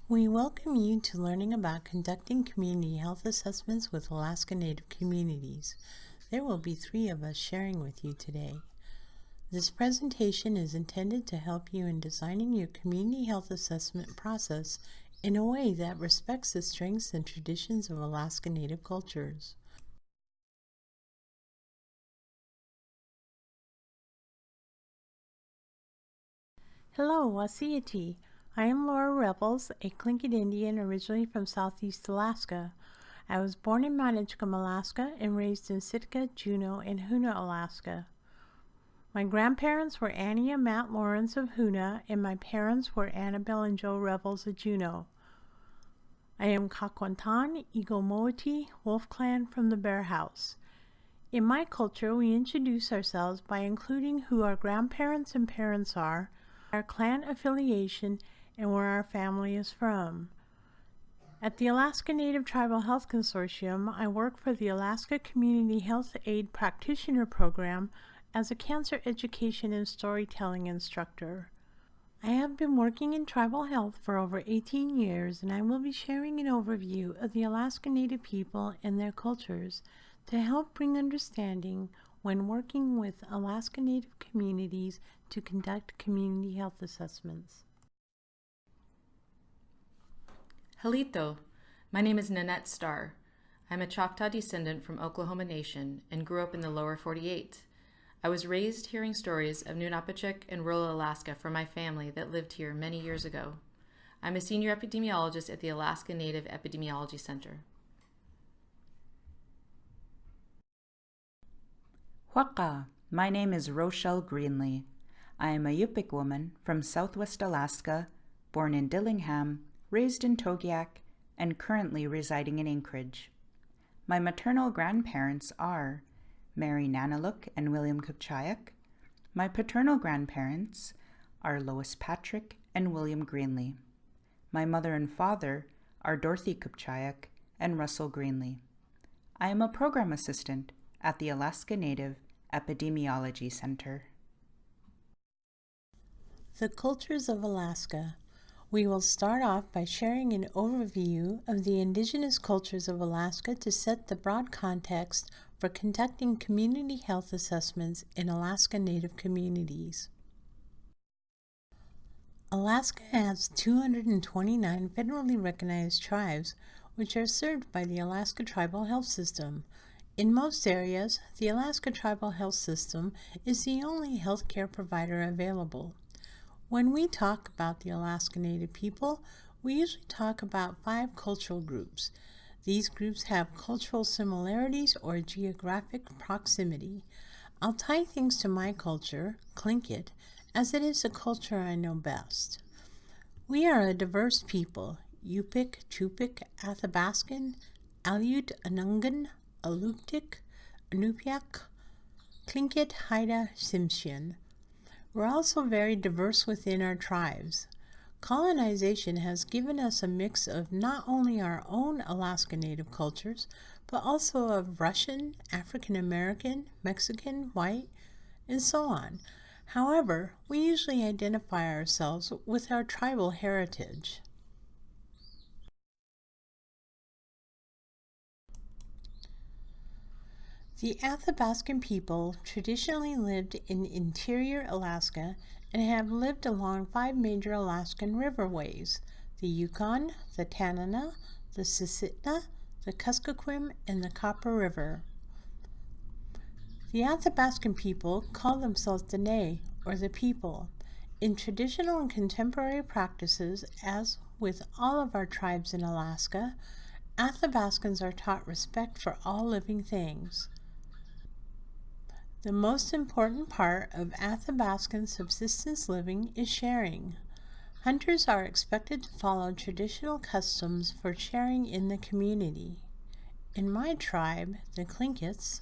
We welcome you to learning about conducting community health assessments with Alaska Native communities. There will be 3 of us sharing with you today. This presentation is intended to help you in designing your community health assessment process in a way that respects the strengths and traditions of Alaska Native cultures. Hello, Wasiati. I am Laura Rebels, a Clink Indian originally from Southeast Alaska. I was born in Mount Edgecombe, Alaska, and raised in Sitka, Juneau, and Hoonah, Alaska. My grandparents were Annie and Matt Lawrence of Hoonah, and my parents were Annabelle and Joe Rebels of Juneau. I am Kakwantan, Eagle Moeti, Wolf Clan from the Bear House. In my culture, we introduce ourselves by including who our grandparents and parents are, our clan affiliation, and where our family is from. At the Alaska Native Tribal Health Consortium, I work for the Alaska Community Health Aid Practitioner Program as a cancer education and storytelling instructor. I have been working in tribal health for over 18 years, and I will be sharing an overview of the Alaska Native people and their cultures to help bring understanding when working with Alaska Native communities to conduct community health assessments. Halito, my name is Nanette Starr. I'm a Choctaw descendant from Oklahoma Nation and grew up in the lower 48. I was raised hearing stories of Nunapachuk and rural Alaska from my family that lived here many years ago. I'm a senior epidemiologist at the Alaska Native Epidemiology Center. Waka, my name is Rochelle Greenlee. I am a Yupik woman from Southwest Alaska, born in Dillingham, raised in Togiak, and currently residing in Anchorage. My maternal grandparents are Mary Nanaluk and William Kupchayak. My paternal grandparents are Lois Patrick and William Greenlee. My mother and father are Dorothy Kupchayak and Russell Greenlee. I am a program assistant at the Alaska Native Epidemiology Center. The cultures of Alaska. We will start off by sharing an overview of the indigenous cultures of Alaska to set the broad context for conducting community health assessments in Alaska Native communities. Alaska has 229 federally recognized tribes, which are served by the Alaska Tribal Health System. In most areas, the Alaska Tribal Health System is the only healthcare provider available. When we talk about the Alaska Native people, we usually talk about 5 cultural groups. These groups have cultural similarities or geographic proximity. I'll tie things to my culture, Clink, as it is the culture I know best. We are a diverse people: Yupik, Chupik, Athabascan, Aleut, Anungan, Aluktik, Inupiaq, Clink, Haida, Tsimshian. We're also very diverse within our tribes. Colonization has given us a mix of not only our own Alaska Native cultures, but also of Russian, African American, Mexican, white, and so on. However, we usually identify ourselves with our tribal heritage. The Athabascan people traditionally lived in interior Alaska and have lived along 5 major Alaskan riverways: the Yukon, the Tanana, the Susitna, the Kuskokwim, and the Copper River. The Athabascan people call themselves Dene, or the people. In traditional and contemporary practices, as with all of our tribes in Alaska, Athabascans are taught respect for all living things. The most important part of Athabascan subsistence living is sharing. Hunters are expected to follow traditional customs for sharing in the community. In my tribe, the Clinkets,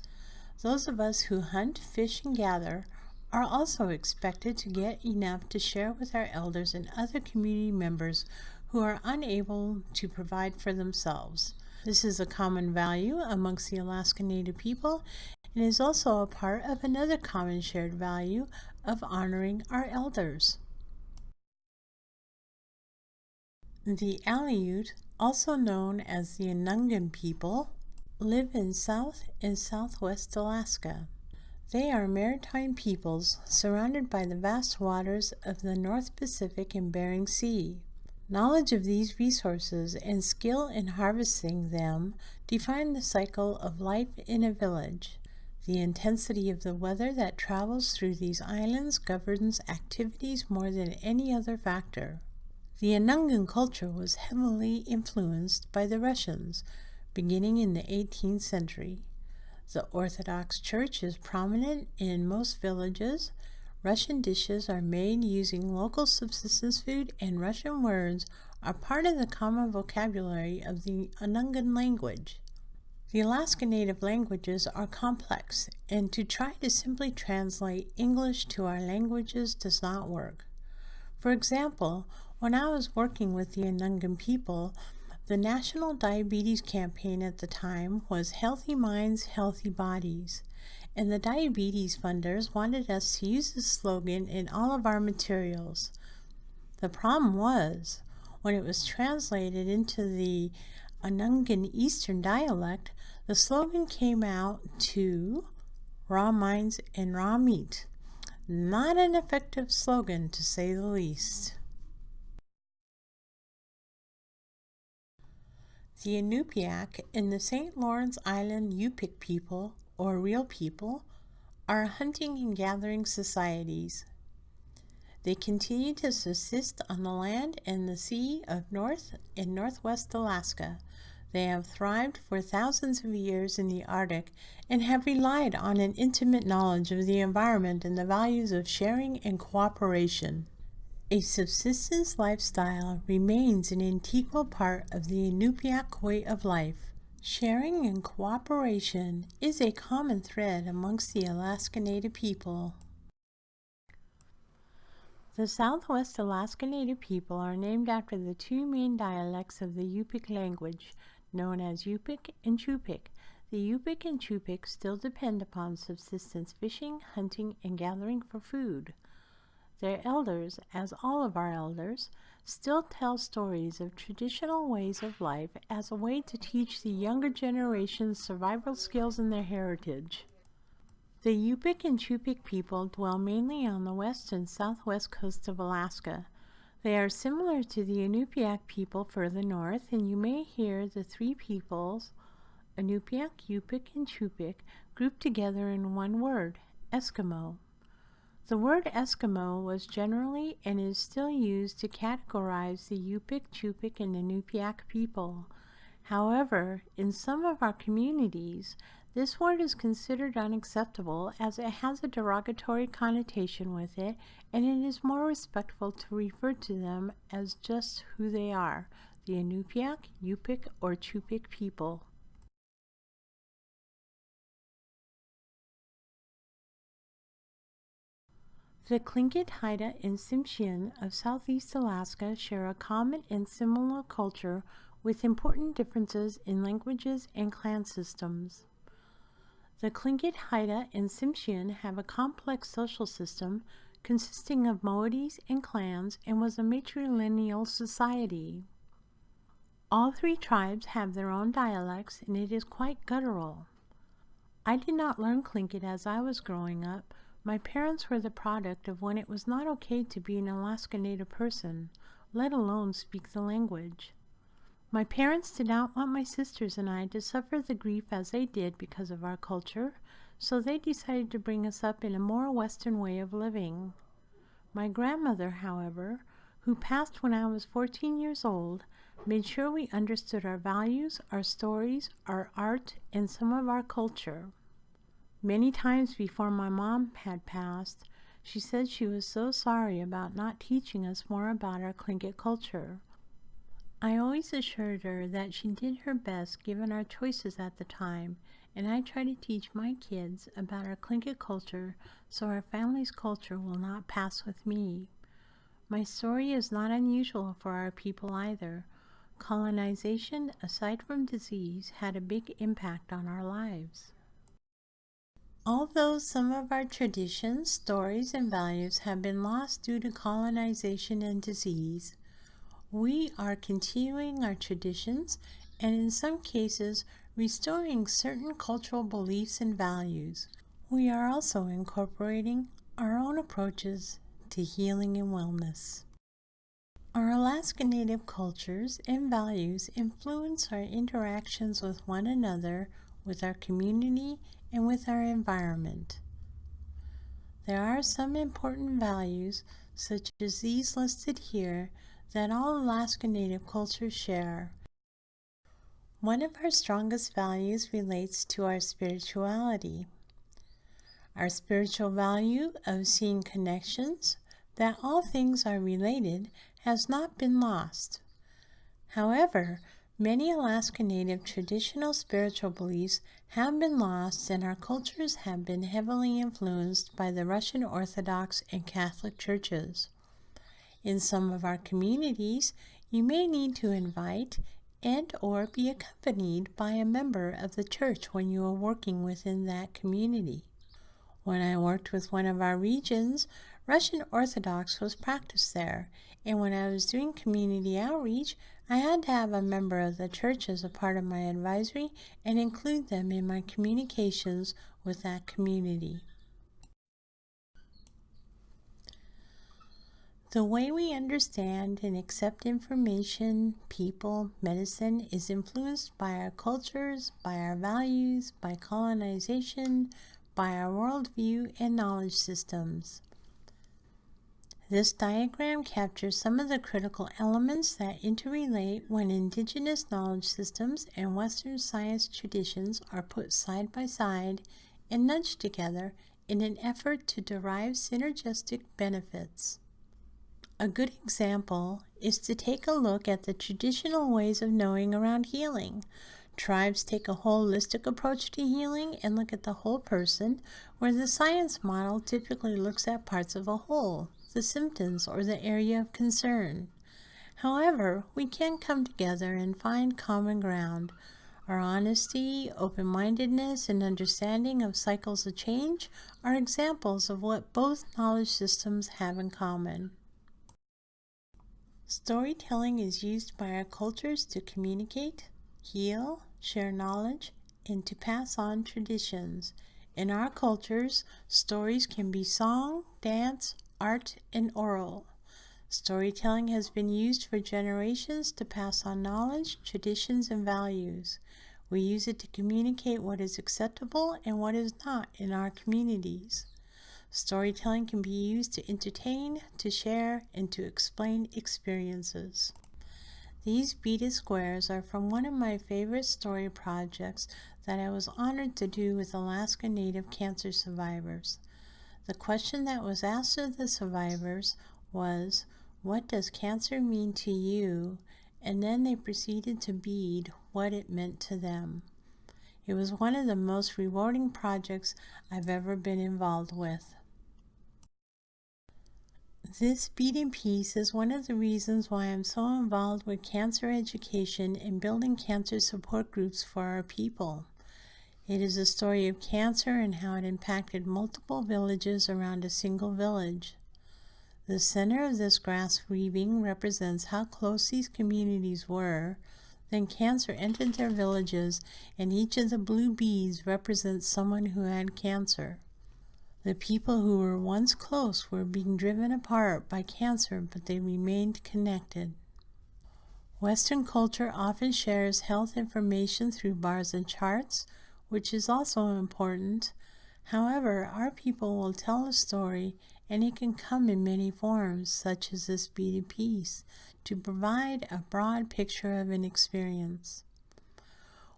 those of us who hunt, fish, and gather are also expected to get enough to share with our elders and other community members who are unable to provide for themselves. This is a common value amongst the Alaska Native people and is also a part of another common shared value of honoring our elders. The Aleut, also known as the Anungan people, live in South and Southwest Alaska. They are maritime peoples surrounded by the vast waters of the North Pacific and Bering Sea. Knowledge of these resources and skill in harvesting them define the cycle of life in a village. The intensity of the weather that travels through these islands governs activities more than any other factor. The Anungan culture was heavily influenced by the Russians, beginning in the 18th century. The Orthodox Church is prominent in most villages. Russian dishes are made using local subsistence food, and Russian words are part of the common vocabulary of the Anungan language. The Alaska Native languages are complex, and to try to simply translate English to our languages does not work. For example, when I was working with the Anungan people, the national diabetes campaign at the time was Healthy Minds, Healthy Bodies, and the diabetes funders wanted us to use this slogan in all of our materials. The problem was, when it was translated into the Anungan Eastern dialect, the slogan came out to raw minds and raw meat. Not an effective slogan, to say the least. The Inupiaq and the St. Lawrence Island Yupik people, or real people, are hunting and gathering societies. They continue to subsist on the land and the sea of North and Northwest Alaska. They have thrived for thousands of years in the Arctic and have relied on an intimate knowledge of the environment and the values of sharing and cooperation. A subsistence lifestyle remains an integral part of the Inupiaq way of life. Sharing and cooperation is a common thread amongst the Alaska Native people. The Southwest Alaska Native people are named after the two main dialects of the Yupik language, known as Yupik and Chupik. The Yupik and Chupik still depend upon subsistence fishing, hunting, and gathering for food. Their elders, as all of our elders, still tell stories of traditional ways of life as a way to teach the younger generations survival skills and their heritage. The Yupik and Chupik people dwell mainly on the west and southwest coast of Alaska. They are similar to the Inupiaq people further north, and you may hear the three peoples, Inupiaq, Yupik, and Chupik, grouped together in one word, Eskimo. The word Eskimo was generally and is still used to categorize the Yupik, Chupik, and Inupiaq people. However, in some of our communities, this word is considered unacceptable as it has a derogatory connotation with it, and it is more respectful to refer to them as just who they are, the Inupiaq, Yupik, or Chupik people. The Tlingit, Haida, and Tsimshian of southeast Alaska share a common and similar culture with important differences in languages and clan systems. The Tlingit, Haida, and Tsimshian have a complex social system consisting of moieties and clans and was a matrilineal society. All three tribes have their own dialects and it is quite guttural. I did not learn Tlingit as I was growing up. My parents were the product of when it was not okay to be an Alaska Native person, let alone speak the language. My parents did not want my sisters and I to suffer the grief as they did because of our culture, so they decided to bring us up in a more Western way of living. My grandmother, however, who passed when I was 14 years old, made sure we understood our values, our stories, our art, and some of our culture. Many times before my mom had passed, she said she was so sorry about not teaching us more about our Tlingit culture. I always assured her that she did her best given our choices at the time, and I try to teach my kids about our Tlingit culture so our family's culture will not pass with me. My story is not unusual for our people either. Colonization, aside from disease, had a big impact on our lives. Although some of our traditions, stories, and values have been lost due to colonization and disease, We are continuing our traditions and in some cases restoring certain cultural beliefs and values. We are also incorporating our own approaches to healing and wellness. Our Alaska Native cultures and values influence our interactions with one another, with our community, and with our environment. There are some important values, such as these listed here, that all Alaska Native cultures share. One of our strongest values relates to our spirituality. Our spiritual value of seeing connections, that all things are related, has not been lost. However, many Alaska Native traditional spiritual beliefs have been lost, and our cultures have been heavily influenced by the Russian Orthodox and Catholic churches. In some of our communities, you may need to invite and/or be accompanied by a member of the church when you are working within that community. When I worked with one of our regions, Russian Orthodox was practiced there, and when I was doing community outreach, I had to have a member of the church as a part of my advisory and include them in my communications with that community. The way we understand and accept information, people, medicine is influenced by our cultures, by our values, by colonization, by our worldview and knowledge systems. This diagram captures some of the critical elements that interrelate when indigenous knowledge systems and Western science traditions are put side by side and nudged together in an effort to derive synergistic benefits. A good example is to take a look at the traditional ways of knowing around healing. Tribes take a holistic approach to healing and look at the whole person, where the science model typically looks at parts of a whole, the symptoms, or the area of concern. However, we can come together and find common ground. Our honesty, open-mindedness, and understanding of cycles of change are examples of what both knowledge systems have in common. Storytelling is used by our cultures to communicate, heal, share knowledge, and to pass on traditions. In our cultures, stories can be song, dance, art, and oral. Storytelling has been used for generations to pass on knowledge, traditions, and values. We use it to communicate what is acceptable and what is not in our communities. Storytelling can be used to entertain, to share, and to explain experiences. These beaded squares are from one of my favorite story projects that I was honored to do with Alaska Native cancer survivors. The question that was asked of the survivors was, "What does cancer mean to you?" And then they proceeded to bead what it meant to them. It was one of the most rewarding projects I've ever been involved with. This beaded piece is one of the reasons why I'm so involved with cancer education and building cancer support groups for our people. It is a story of cancer and how it impacted multiple villages around a single village. The center of this grass weaving represents how close these communities were. Then cancer entered their villages, and each of the blue beads represents someone who had cancer. The people who were once close were being driven apart by cancer, but they remained connected. Western culture often shares health information through bars and charts, which is also important. However, our people will tell a story, and it can come in many forms, such as this beaded piece, to provide a broad picture of an experience.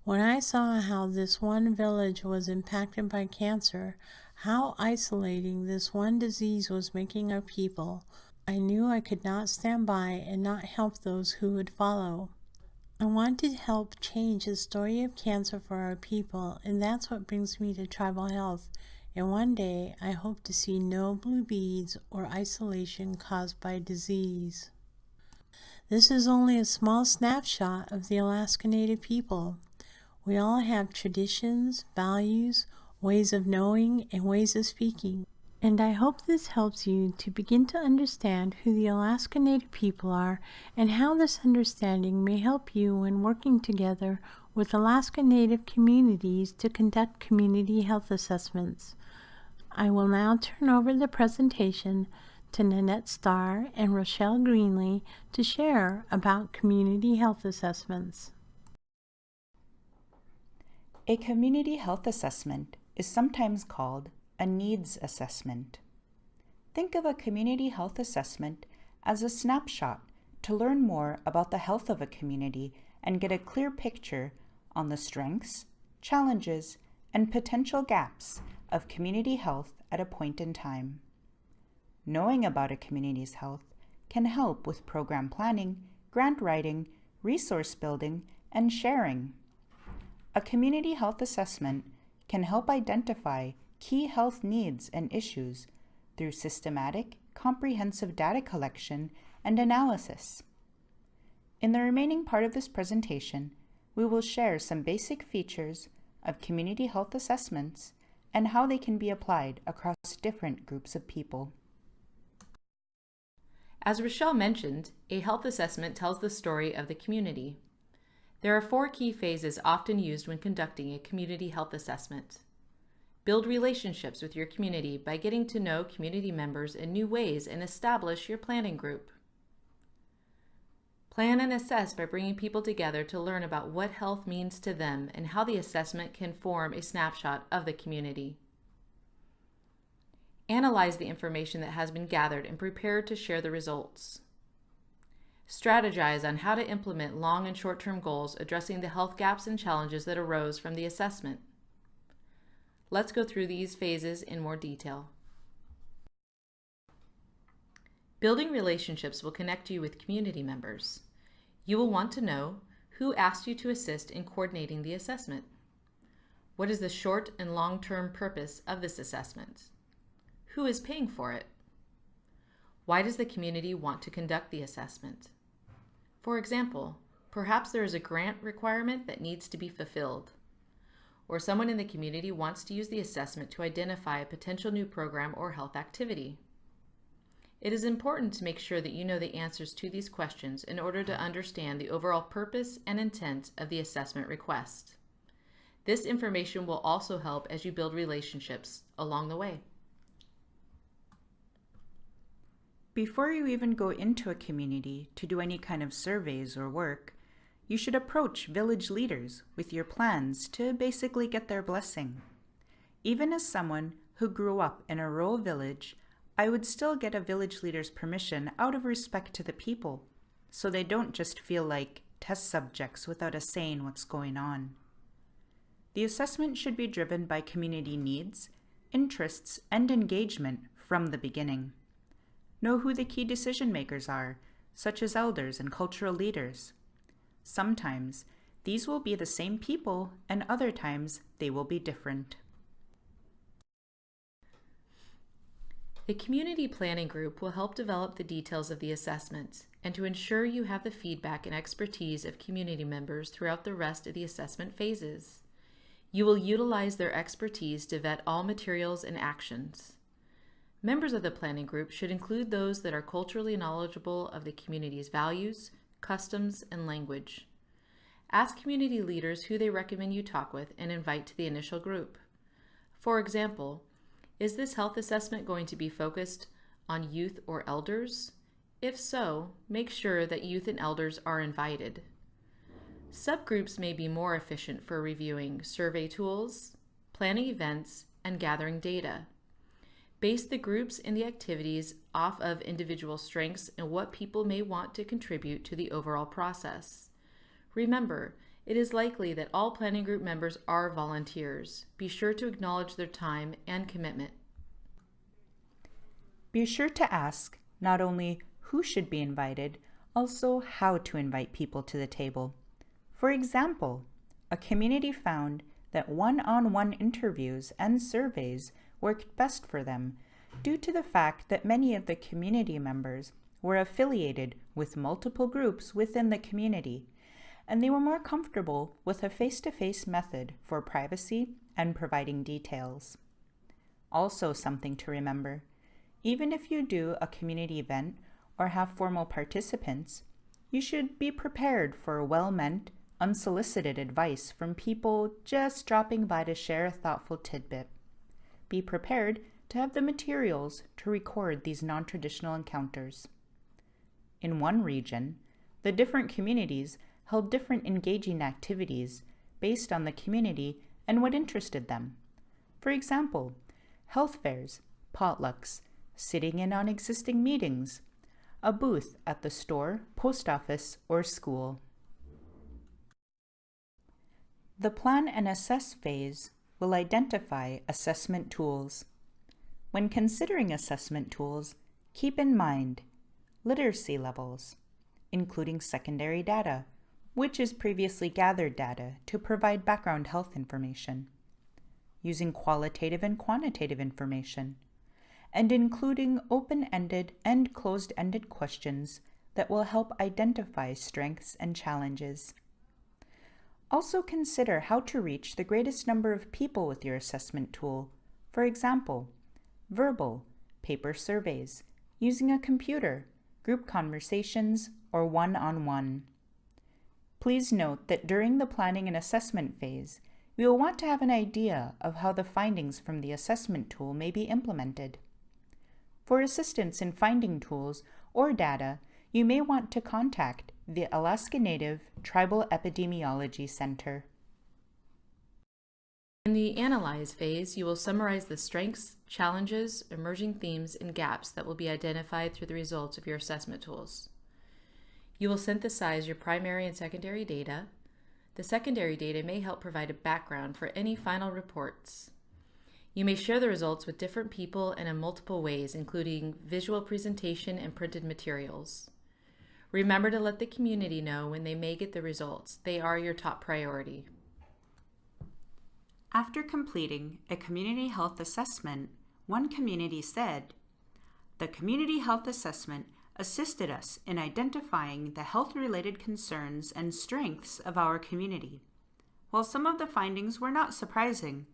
When I saw how this one village was impacted by cancer, how isolating this one disease was making our people, I knew I could not stand by and not help those who would follow. I want to help change the story of cancer for our people, and that's what brings me to tribal health. And one day, I hope to see no blue beads or isolation caused by disease. This is only a small snapshot of the Alaska Native people. We all have traditions, values, ways of knowing, and ways of speaking. And I hope this helps you to begin to understand who the Alaska Native people are and how this understanding may help you when working together with Alaska Native communities to conduct community health assessments. I will now turn over the presentation to Nanette Starr and Rochelle Greenlee to share about community health assessments. A community health assessment is sometimes called a needs assessment. Think of a community health assessment as a snapshot to learn more about the health of a community and get a clear picture on the strengths, challenges, and potential gaps of community health at a point in time. Knowing about a community's health can help with program planning, grant writing, resource building, and sharing. A community health assessment can help identify key health needs and issues through systematic, comprehensive data collection and analysis. In the remaining part of this presentation, we will share some basic features of community health assessments and how they can be applied across different groups of people. As Rochelle mentioned, a health assessment tells the story of the community. There are 4 key phases often used when conducting a community health assessment. Build relationships with your community by getting to know community members in new ways and establish your planning group. Plan and assess by bringing people together to learn about what health means to them and how the assessment can form a snapshot of the community. Analyze the information that has been gathered and prepare to share the results. Strategize on how to implement long and short-term goals addressing the health gaps and challenges that arose from the assessment. Let's go through these phases in more detail. Building relationships will connect you with community members. You will want to know who asked you to assist in coordinating the assessment. What is the short and long-term purpose of this assessment? Who is paying for it? Why does the community want to conduct the assessment? For example, perhaps there is a grant requirement that needs to be fulfilled, or someone in the community wants to use the assessment to identify a potential new program or health activity. It is important to make sure that you know the answers to these questions in order to understand the overall purpose and intent of the assessment request. This information will also help as you build relationships along the way. Before you even go into a community to do any kind of surveys or work, you should approach village leaders with your plans to basically get their blessing. Even as someone who grew up in a rural village, I would still get a village leader's permission out of respect to the people, so they don't just feel like test subjects without a say in what's going on. The assessment should be driven by community needs, interests, and engagement from the beginning. Know who the key decision makers are, such as elders and cultural leaders. Sometimes these will be the same people, and other times they will be different. A community planning group will help develop the details of the assessment and to ensure you have the feedback and expertise of community members throughout the rest of the assessment phases. You will utilize their expertise to vet all materials and actions. Members of the planning group should include those that are culturally knowledgeable of the community's values, customs, and language. Ask community leaders who they recommend you talk with and invite to the initial group. For example, is this health assessment going to be focused on youth or elders? If so, make sure that youth and elders are invited. Subgroups may be more efficient for reviewing survey tools, planning events, and gathering data. Base the groups and the activities off of individual strengths and what people may want to contribute to the overall process. Remember, it is likely that all planning group members are volunteers. Be sure to acknowledge their time and commitment. Be sure to ask not only who should be invited, also how to invite people to the table. For example, a community found that one-on-one interviews and surveys worked best for them due to the fact that many of the community members were affiliated with multiple groups within the community, and they were more comfortable with a face-to-face method for privacy and providing details. Also something to remember, even if you do a community event or have formal participants, you should be prepared for well-meant, unsolicited advice from people just dropping by to share a thoughtful tidbit. Be prepared to have the materials to record these non-traditional encounters. In one region, the different communities held different engaging activities based on the community and what interested them. For example, health fairs, potlucks, sitting in on existing meetings, a booth at the store, post office, or school. The Plan and Assess phase will identify assessment tools. When considering assessment tools, keep in mind literacy levels, including secondary data, which is previously gathered data to provide background health information, using qualitative and quantitative information, and including open-ended and closed-ended questions that will help identify strengths and challenges. Also consider how to reach the greatest number of people with your assessment tool. For example, verbal, paper surveys, using a computer, group conversations, or one-on-one. Please note that during the planning and assessment phase, we will want to have an idea of how the findings from the assessment tool may be implemented. For assistance in finding tools or data, you may want to contact the Alaska Native Tribal Epidemiology Center. In the Analyze phase, you will summarize the strengths, challenges, emerging themes, and gaps that will be identified through the results of your assessment tools. You will synthesize your primary and secondary data. The secondary data may help provide a background for any final reports. You may share the results with different people and in multiple ways, including visual presentation and printed materials. Remember to let the community know when they may get the results. They are your top priority. After completing a community health assessment, one community said, "The community health assessment assisted us in identifying the health-related concerns and strengths of our community. While some of the findings were not surprising,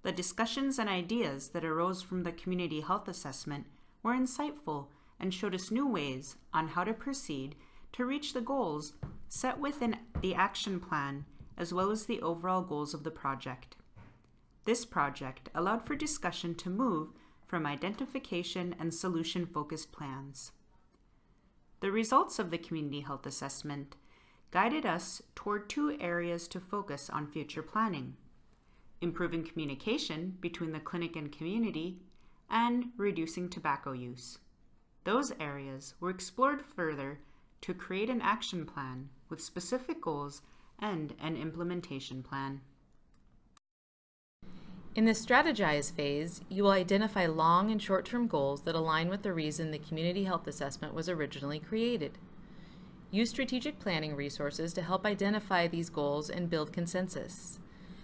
the discussions and ideas that arose from the community health assessment were insightful and showed us new ways on how to proceed to reach the goals set within the action plan as well as the overall goals of the project." This project allowed for discussion to move from identification and solution-focused plans. The results of the community health assessment guided us toward 2 areas to focus on future planning: improving communication between the clinic and community, and reducing tobacco use. Those areas were explored further to create an action plan with specific goals and an implementation plan. In the Strategize phase, you will identify long and short-term goals that align with the reason the community health assessment was originally created. Use strategic planning resources to help identify these goals and build consensus.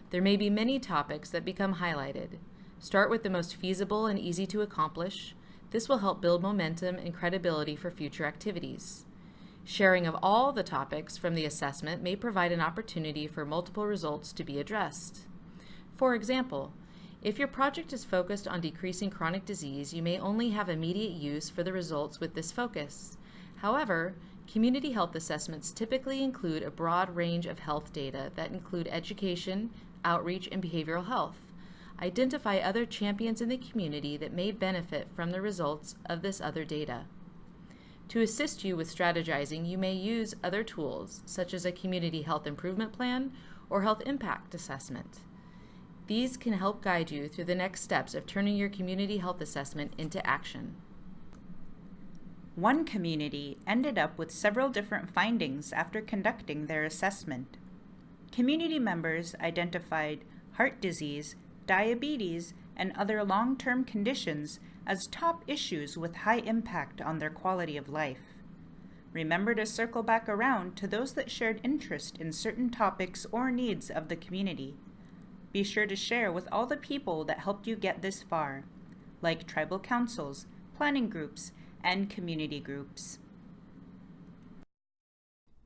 There may be many topics that become highlighted. Start with the most feasible and easy to accomplish. This will help build momentum and credibility for future activities. Sharing of all the topics from the assessment may provide an opportunity for multiple results to be addressed. For example, if your project is focused on decreasing chronic disease, you may only have immediate use for the results with this focus. However, community health assessments typically include a broad range of health data that include education, outreach, and behavioral health. Identify other champions in the community that may benefit from the results of this other data. To assist you with strategizing, you may use other tools, such as a community health improvement plan or health impact assessment. These can help guide you through the next steps of turning your community health assessment into action. One community ended up with several different findings after conducting their assessment. Community members identified heart disease, diabetes, and other long-term conditions as top issues with high impact on their quality of life. Remember to circle back around to those that shared interest in certain topics or needs of the community. Be sure to share with all the people that helped you get this far, like tribal councils, planning groups, and community groups.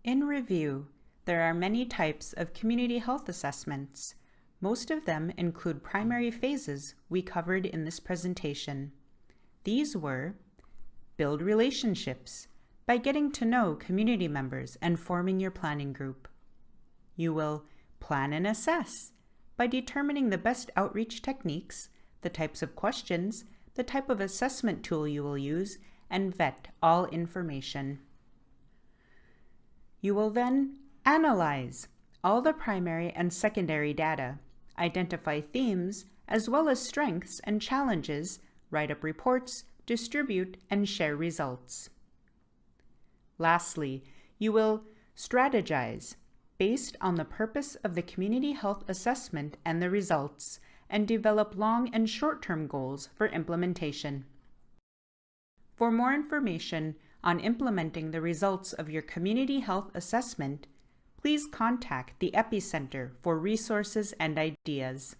In review, there are many types of community health assessments. Most of them include primary phases we covered in this presentation. These were: build relationships by getting to know community members and forming your planning group. You will plan and assess by determining the best outreach techniques, the types of questions, the type of assessment tool you will use, and vet all information. You will then analyze all the primary and secondary data, identify themes as well as strengths and challenges, write up reports, distribute, and share results. Lastly, you will strategize based on the purpose of the community health assessment and the results, and develop long and short-term goals for implementation. For more information on implementing the results of your community health assessment, please contact the Epicenter for resources and ideas.